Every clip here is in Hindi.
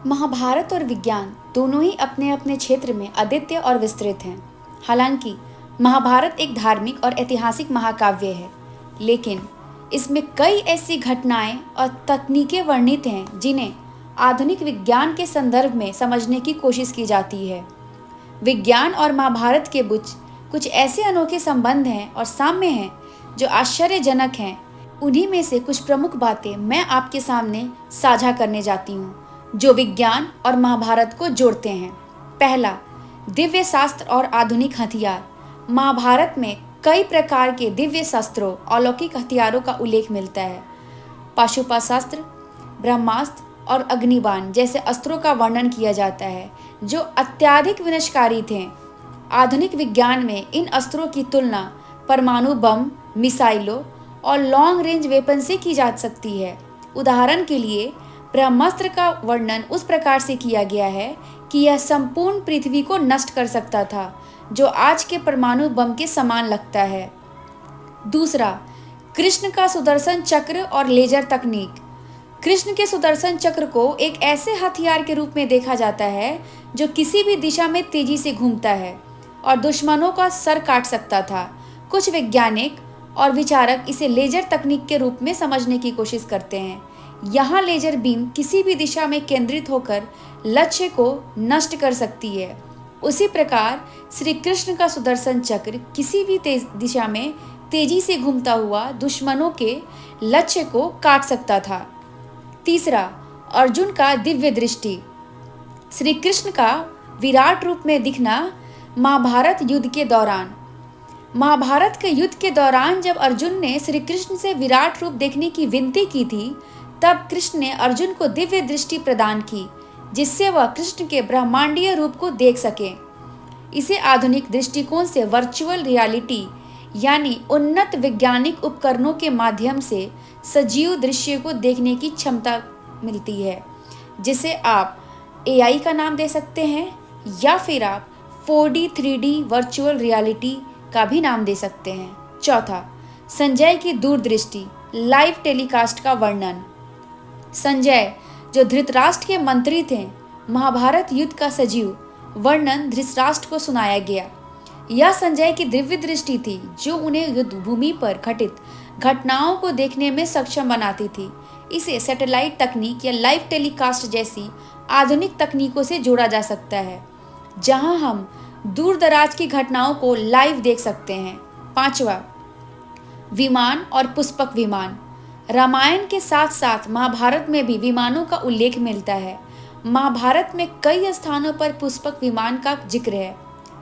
महाभारत और विज्ञान दोनों ही अपने अपने क्षेत्र में अद्वितीय और विस्तृत हैं। हालांकि महाभारत एक धार्मिक और ऐतिहासिक महाकाव्य है, लेकिन इसमें कई ऐसी घटनाएं और तकनीकें वर्णित हैं जिन्हें आधुनिक विज्ञान के संदर्भ में समझने की कोशिश की जाती है। विज्ञान और महाभारत के बीच कुछ ऐसे अनोखे संबंध हैं और साम्य हैं जो आश्चर्यजनक हैं। उन्हीं में से कुछ प्रमुख बातें मैं आपके सामने साझा करने जाती हूँ जो विज्ञान और महाभारत को जोड़ते हैं। पहला, दिव्य शास्त्र और आधुनिक हथियार। महाभारत में कई प्रकार के दिव्य शस्त्रों, अलौकिक हथियारों का उल्लेख मिलता है। पाशुपतास्त्र, ब्रह्मास्त्र और अग्निबाण जैसे अस्त्रों का वर्णन किया जाता है जो अत्यधिक विनाशकारी थे। आधुनिक विज्ञान में इन अस्त्रों की तुलना परमाणु बम, मिसाइलों और लॉन्ग रेंज वेपन से की जा सकती है। उदाहरण के लिए ब्रह्मास्त्र का वर्णन उस प्रकार से किया गया है कि यह संपूर्ण पृथ्वी को नष्ट कर सकता था, जो आज के परमाणु बम के समान लगता है। दूसरा, कृष्ण का सुदर्शन चक्र और लेजर तकनीक। कृष्ण के सुदर्शन चक्र को एक ऐसे हथियार के रूप में देखा जाता है जो किसी भी दिशा में तेजी से घूमता है और दुश्मनों का सर काट सकता था। कुछ वैज्ञानिक और विचारक इसे लेजर तकनीक के रूप में समझने की कोशिश करते हैं। यहाँ लेजर बीम किसी भी दिशा में केंद्रित होकर लक्ष्य को नष्ट कर सकती है। उसी प्रकार श्री कृष्ण का सुदर्शन चक्र किसी भी दिशा में तेजी से घूमता हुआ दुश्मनों के लक्ष्य को काट सकता था। तीसरा, अर्जुन का दिव्य दृष्टि। श्री कृष्ण का विराट रूप में दिखना महाभारत युद्ध के दौरान। महाभारत के युद्ध के दौरान जब अर्जुन ने श्री कृष्ण से विराट रूप देखने की विनती की थी, तब कृष्ण ने अर्जुन को दिव्य दृष्टि प्रदान की, जिससे वह कृष्ण के ब्रह्मांडीय रूप को देख सके। इसे आधुनिक दृष्टिकोण से वर्चुअल रियलिटी यानी उन्नत वैज्ञानिक उपकरणों के माध्यम से सजीव दृश्य को देखने की क्षमता मिलती है, जिसे आप एआई का नाम दे सकते हैं या फिर आप 4D 3D वर्चुअल रियलिटी का भी नाम दे सकते हैं। चौथा, संजय की दूरदृष्टि, लाइव टेलीकास्ट का वर्णन। संजय, जो धृतराष्ट्र के मंत्री थे, महाभारत युद्ध का सजीव वर्णन धृतराष्ट्र को सुनाया गया। यह संजय की दिव्य दृष्टि थी जो उन्हें युद्ध भूमि पर घटित घटनाओं को देखने में सक्षम बनाती थी। इसे सैटेलाइट तकनीक या लाइव टेलीकास्ट जैसी आधुनिक तकनीकों से जोड़ा जा सकता है, जहां हम दूर दराज की घटनाओं को लाइव देख सकते हैं। पांचवा, विमान और पुष्पक विमान। रामायण के साथ साथ महाभारत में भी विमानों का उल्लेख मिलता है। महाभारत में कई स्थानों पर पुष्पक विमान का जिक्र है,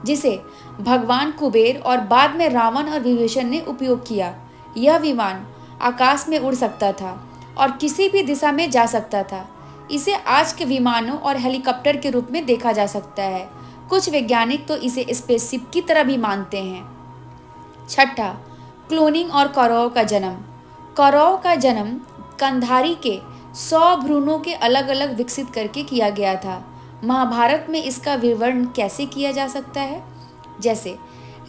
जिसे भगवान कुबेर और बाद में रावण और विभीषण ने उपयोग किया। यह विमान आकाश में उड़ सकता था और किसी भी दिशा में जा सकता था। इसे आज के विमानों और हेलीकॉप्टर के रूप में देखा जा सकता है। कुछ वैज्ञानिक तो इसे स्पेसशिप की तरह भी मानते हैं। छठा, क्लोनिंग और कौरवों का जन्म। कौरवों का जन्म गांधारी के 100 भ्रूणों के अलग अलग विकसित करके किया गया था। महाभारत में इसका विवरण कैसे किया जा सकता है? जैसे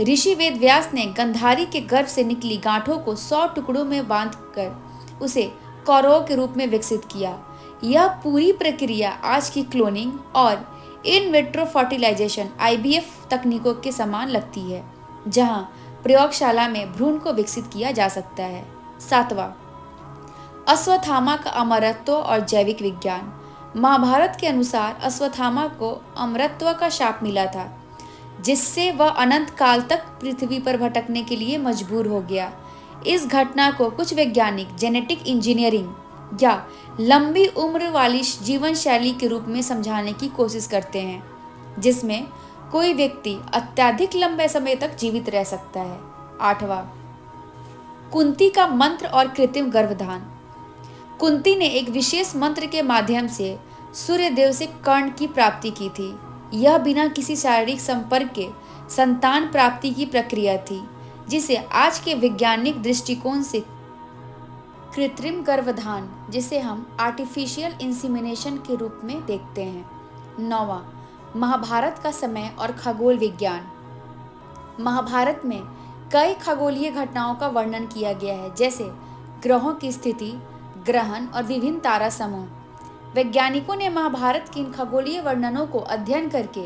ऋषि वेदव्यास ने गांधारी के गर्भ से निकली गांठों को 100 टुकड़ों में बांधकर उसे कौरवों के रूप में विकसित किया। यह पूरी प्रक्रिया आज की क्लोनिंग और इन विट्रो फर्टिलाइजेशन IVF तकनीकों के समान लगती है, जहां प्रयोगशाला में भ्रूण को विकसित किया जा सकता है। सातवां, अश्वत्थामा का अमरत्व और जैविक विज्ञान। महाभारत के अनुसार अश्वत्थामा को अमरत्व का शाप मिला था, जिससे वह अनंत काल तक पृथ्वी पर भटकने के लिए मजबूर हो गया। इस घटना को कुछ वैज्ञानिक जेनेटिक इंजीनियरिंग या लंबी उम्र वाली जीवन शैली के रूप में समझाने की कोशिश करते हैं, जिसमें कोई व्यक्ति अत्यधिक लंबे समय तक जीवित रह सकता है। आठवां, कुंती का मंत्र और कृत्रिम गर्भधान। कुंती ने एक विशेष मंत्र के माध्यम से सूर्यदेव से कर्ण की प्राप्ति की थी। यह बिना किसी शारीरिक संपर्क के संतान प्राप्ति की प्रक्रिया थी, जिसे आज के वैज्ञानिक दृष्टिकोण से कृत्रिम गर्भधान, जिसे हम आर्टिफिशियल इंसीमिनेशन के रूप में देखते हैं। नौवां, महाभारत का समय और खगोल विज्ञान। महाभारत में कई खगोलीय घटनाओं का वर्णन किया गया है, जैसे ग्रहों की स्थिति, ग्रहण और विभिन्न तारा समूह। वैज्ञानिकों ने महाभारत के इन खगोलीय वर्णनों को अध्ययन करके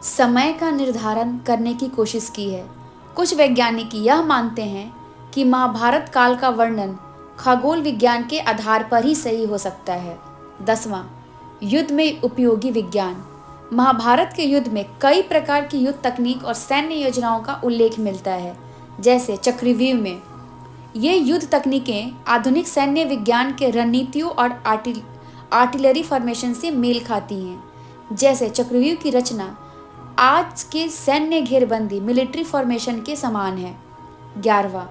समय का निर्धारण करने की कोशिश की है। कुछ वैज्ञानिक यह मानते हैं कि महाभारत काल का वर्णन खगोल विज्ञान के आधार पर ही सही हो सकता है। 10वां, युद्ध में उपयोगी विज्ञान। महाभारत के युद्ध में कई प्रकार की युद्ध तकनीक और सैन्य योजनाओं का उल्लेख मिलता है, जैसे चक्रव्यूह में। ये युद्ध तकनीकें आधुनिक सैन्य विज्ञान के रणनीतियों और आर्टिलरी फॉर्मेशन से मेल खाती हैं। जैसे चक्रव्यूह की रचना आज के सैन्य घेरबंदी मिलिट्री फॉर्मेशन के समान है। 11वां,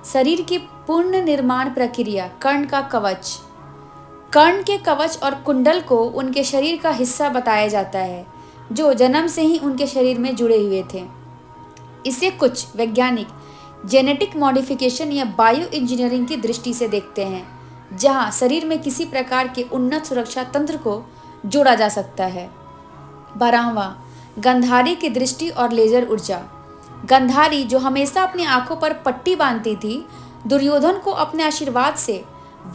शरीर की पूर्ण निर्माण प्रक्रिया। कर्ण का कवच। कर्ण के कवच और कुंडल को उनके शरीर का हिस्सा बताया जाता है, जो जन्म से ही उनके शरीर में जुड़े हुए थे। इसे कुछ वैज्ञानिक जेनेटिक मॉडिफिकेशन या बायो इंजीनियरिंग की दृष्टि से देखते हैं, जहां शरीर में किसी प्रकार के उन्नत सुरक्षा तंत्र को जोड़ा जा सकता है। 12वां, गंधारी की दृष्टि और लेजर ऊर्जा। गंधारी, जो हमेशा अपनी आंखों पर पट्टी बांधती थी, दुर्योधन को अपने आशीर्वाद से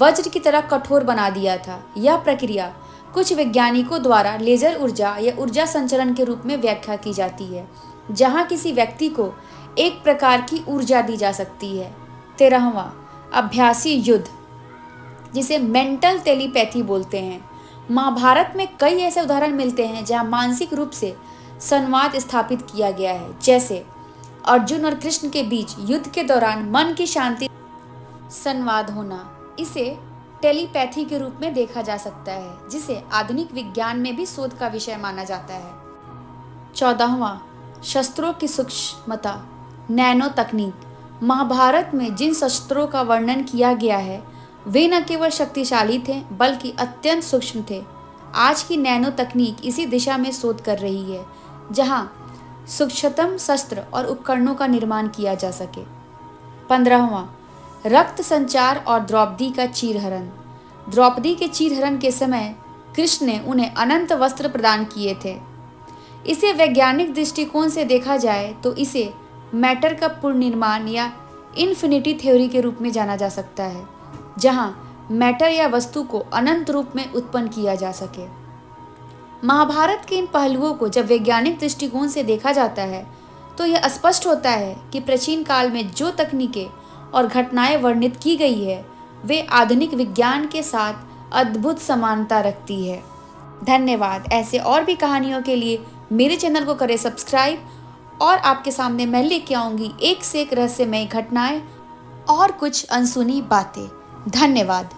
वज्र की तरह कठोर बना दिया था। यह प्रक्रिया कुछ वैज्ञानिकों द्वारा लेजर ऊर्जा या ऊर्जा संचरण के रूप में व्याख्या की जाती है, जहां किसी व्यक्ति को एक प्रकार की ऊर्जा दी जा सकती है। 13वां, अभ्यासी युद्ध, जिसे मेंटल टेलीपैथी बोलते हैं। महाभारत में कई ऐसे उदाहरण मिलते हैं जहां मानसिक रूप से संवाद स्थापित किया गया है, जैसे अर्जुन और कृष्ण के बीच युद्ध के दौरान मन की शांति संवाद होना। इसे टेलीपैथी के रूप में देखा जा सकता है, जिसे आधुनिक विज्ञान में भी शोध का विषय माना जाता है। 14वां, शस्त्रों की सूक्ष्मता, नैनो तकनीक। महाभारत में जिन शस्त्रों का वर्णन किया गया है, वे न केवल शक्तिशाली थे बल्कि अत्यंत सूक्ष्म थे। आज की नैनो तकनीक इसी दिशा में शोध कर रही है, जहां सूक्ष्मतम शस्त्र और उपकरणों का निर्माण किया जा सके। 15वां, रक्त संचार और द्रौपदी का चीरहरण। द्रौपदी के चीरहरण के समय कृष्ण ने उन्हें अनंत वस्त्र प्रदान किए थे। इसे वैज्ञानिक दृष्टिकोण से देखा जाए तो इसे मैटर का पुनर्निर्माण या इन्फिनिटी थ्योरी के रूप में जाना जा सकता है, जहां मैटर या वस्तु को अनंत रूप में उत्पन्न किया जा सके। महाभारत के इन पहलुओं को जब वैज्ञानिक दृष्टिकोण से देखा जाता है तो यह स्पष्ट होता है कि प्राचीन काल में जो तकनीकें और घटनाएं वर्णित की गई है, वे आधुनिक विज्ञान के साथ अद्भुत समानता रखती है। धन्यवाद। ऐसे और भी कहानियों के लिए मेरे चैनल को करें सब्सक्राइब, और आपके सामने मैं लेके आऊँगी एक से एक रहस्यमय घटनाएं और कुछ अनसुनी बातें। धन्यवाद।